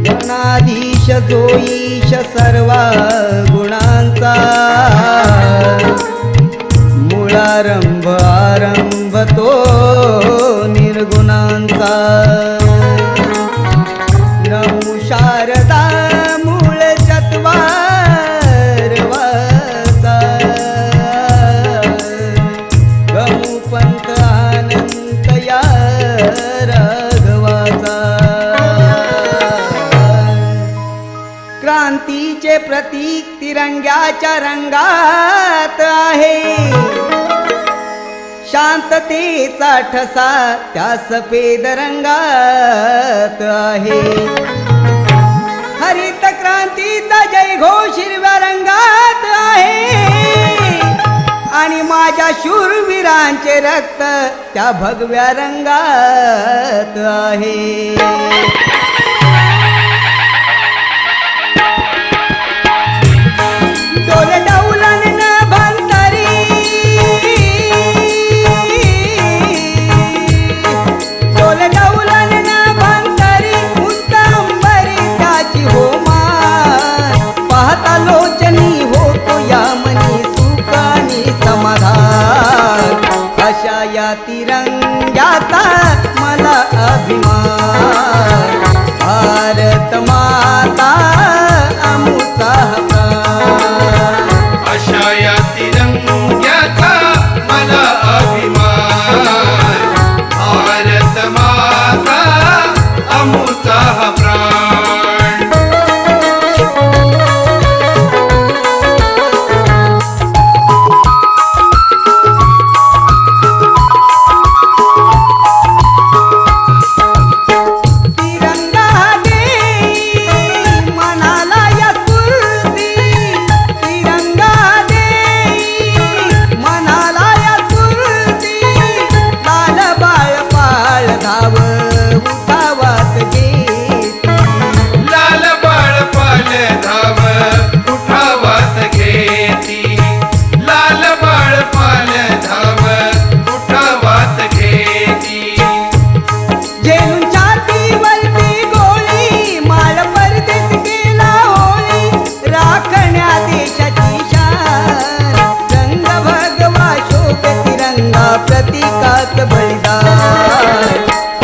गणाधीश जो ईश सर्व गुणांचा, मूळारंभ आरंभ तो निर्गुणांचा। नमो शारदा मूळ चत्वार वाचा, गमू पंथ अनंत या राघवाचा। क्रांतीचे प्रतीक तिरंग्याच्या रंगात आहे, शांततेचा ठसा त्या सफेद रंगात आहे। हरित क्रांतीचा जयघोष हिरव्या रंगात आहे, आणि माझ्या शूरवीरांचे रक्त त्या भगव्या रंगात आहे। अशा या तिरंग्याचा मला अभिमान, भारत माता अमुचा प्राण। अशा या तिरंग्याचा मला अभिमान, भारत माता अमुचा प्राण।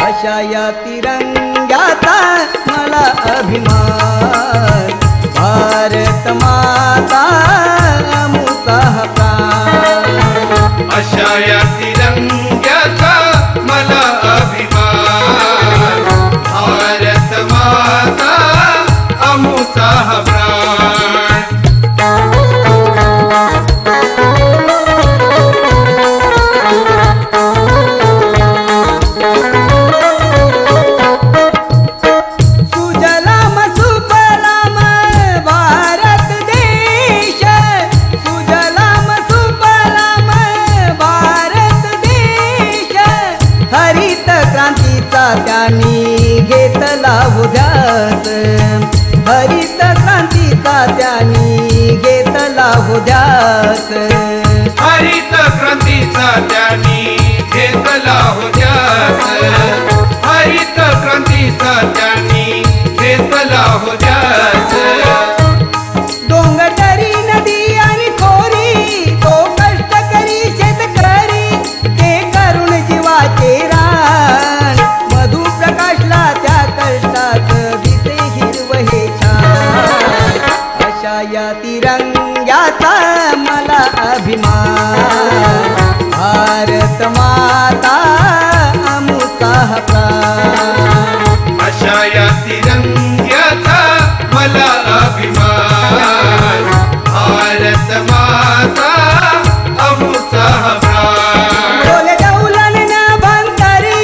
अशा या तिरंग्याचा मला अभिमान, भारत माता अमुचा प्राण। अशा या तिरंग्याचा मला अभिमान, भारत माता अमुचा प्राण। त्यांनी घेतला उद्यास, हरित क्रांतीचा त्यांनी घेतला उद्यास। हरित क्रांतीचा त्यांनी घेतला उद्यास, हरित क्रांतीचा त्यांनी घेतला उद्यास। डोंगरदरी नदी आणि खोरी तो कष्टकरी शेतकरी, ते करून जीवाचे रान, मधु प्रकाशला त्या कष्टात दिसे हिरवहे छान। अशा या तिरंग्याचा मला अभिमान, भारत माता अमुचा प्राण। अशा या तिरंग्याचा मला अभिमान, भारत माता अमुचा प्राण। डोले डौलन न भंतरी,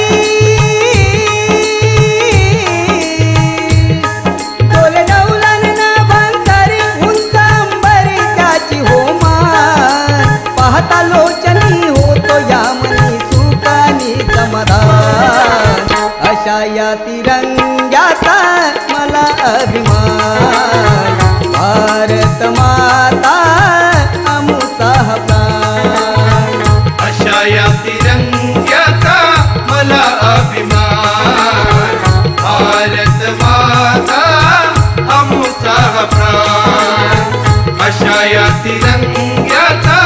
डोले डौलन न भंतरी, उंच अंबरी त्याची होमान, पाहता लोचनी होतो या मनी सुखानी समाधान अशा या तिरंग्याचा मला अभिमान भारत माता आमचा हा प्राण अशा या तिरंग्याचा मला अभिमान भारत माता आमचा हा प्राण अशा या तिरंग्याचा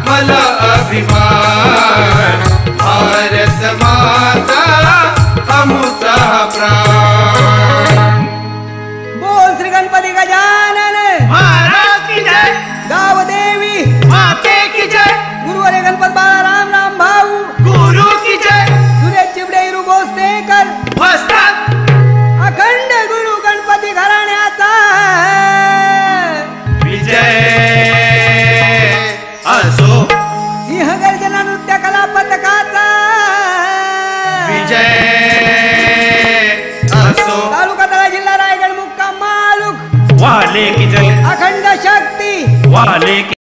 मला अभिमान भारत माता आमचा हा प्राण बोल श्री गणपती गजानन महाराज की जय गाव देवी माते की जय गुरुवारे गणपत बाळा राम राम भाऊ गुरु की जय सुरेश चिबडे इरू भोसलेकर वस्ताद अखंड गुरु गणपती घराण्याचा विजय असो सिंहगर्जना नृत्य कला पथकाचा विजय असो तालुका तळा जिल्हा रायगड मुक्काम मालूक वाले की जय अखंड शक्ती वाले की